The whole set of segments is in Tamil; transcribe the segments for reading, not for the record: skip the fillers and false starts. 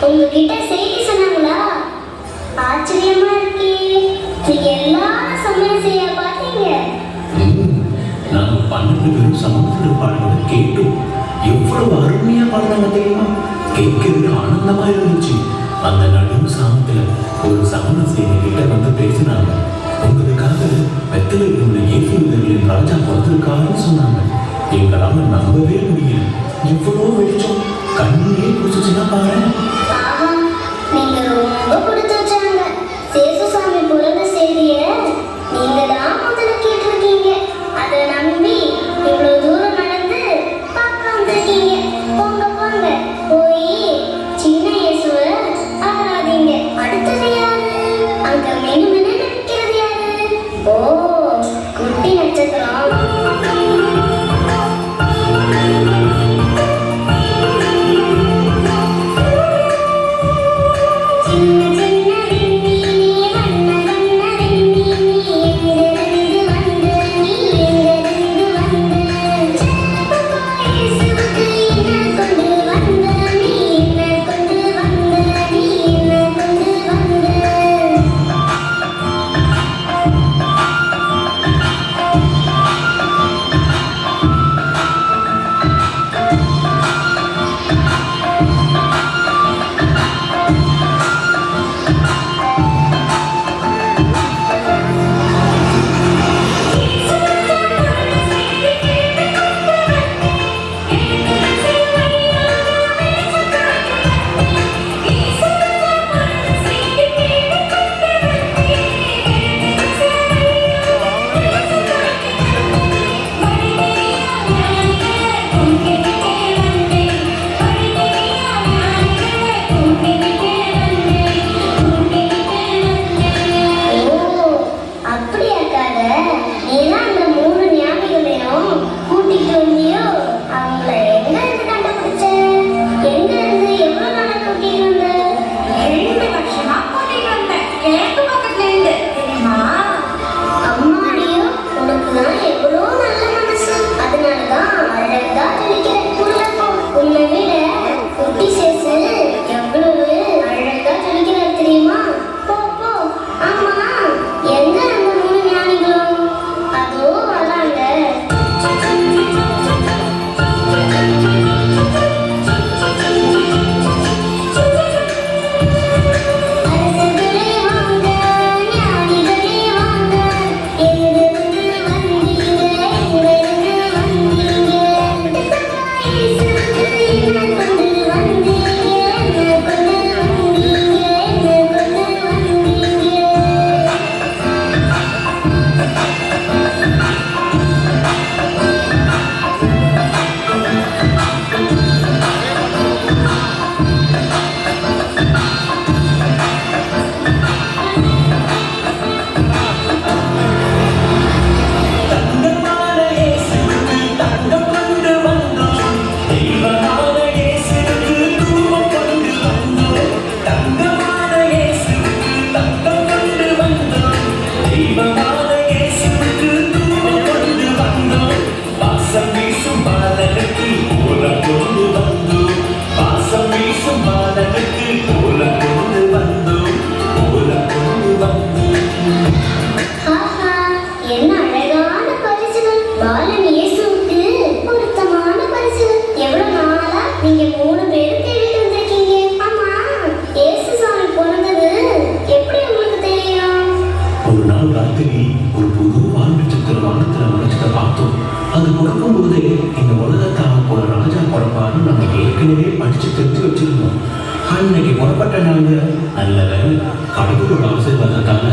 உங்ககிட்ட செய்தி சொன்னாங்களா? ஆச்சரியமா இருக்கே. நீங்க எல்லாரும் சமையல் செய்ய பார்த்தீங்க. நாங்க 12 பேரும் சமத்துல பாடுறத கேட்டோம். எவ்வளவு அருமையா பாடுறாங்க தெரியுமா? கேட்கறது ஆனந்தமா இருந்துச்சு. அந்த நடு சாமத்துல ஒரு சமண சேனை கிட்ட வந்து பேசினாங்க. உங்களுக்காக வெத்தலையில் உள்ள இயேசுவின் ராஜா பிறந்திருக்காருன்னு சொன்னாங்க. எங்களால நம்பவே முடியல. எவ்வளோ வெளிச்சம் கண்ணிலே குடிச்சுன்னா பாரு. நீங்க ரொம்ப பிடிச்சு வச்சாங்க. சேசுசாமி பிறந்த செய்திய நீங்க தான் முதல்ல கேட்டிருக்கீங்க. அதை நம்பி இவ்வளவு தூரம் நடந்து பார்க்க வந்திருக்கீங்க. போங்க போங்க, போய் சின்ன இயேசுவை ஆராதிங்க. அடுத்தது யாரு? அங்க மெனு மெனு நிற்கிறது யாரு? ஓ, குட்டி நட்சத்திரம். அது பிறக்கும் போதே இந்த உலகத்தான் ஒரு ராஜா பிறப்பான்னு நம்ம ஏற்கனவே படிச்சு தெரிஞ்சு வச்சிருந்தோம். அன்னைக்கு புறப்பட்ட நாங்க நல்ல கடவுளோட ஆசீர்வாதத்தால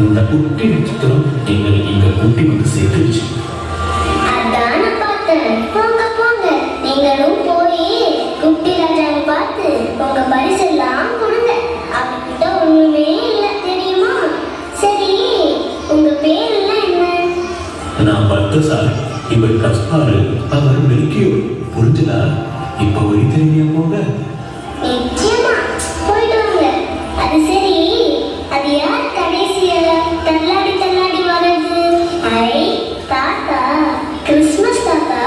இந்த குட்டி நட்சத்திரம் எங்களுக்கு இங்க கூட்டி வந்து சேர்த்துருச்சு. நீங்களும் போய் குட்டி ராஜாவை பார்த்து உங்க பரிசெல்லாம் கொடுங்க. அவர்கிட்ட ஒண்ணுமே இல்லை தெரியுமா? சரி, உங்க பேர் எல்லாம் என்ன? நான் பல்தசார், இவர் கஸ்பாரு, அவர் மெல்கியோர். புரிஞ்சுதா? இப்ப வழி தெரியுமா போக? நிச்சயமா போயிட்டு வாங்க. அது சரி, அது யார் கடைசியா தள்ளாடி தள்ளாடி வர்றது? ஐ தாத்தா, கிறிஸ்மஸ் தாத்தா.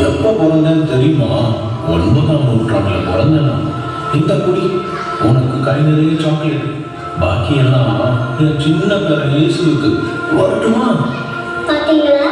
எப்ப பிறந்தேன்னு தெரியுமா? 9ஆம் நூற்றாண்டுல பிறந்தேனா. இந்த குடி, உனக்கு கை நிறைய சாக்லேட். பாக்கியெல்லாம் என் சின்ன பேர இயேசுவுக்கு. வரட்டுமா? பாத்தீங்களா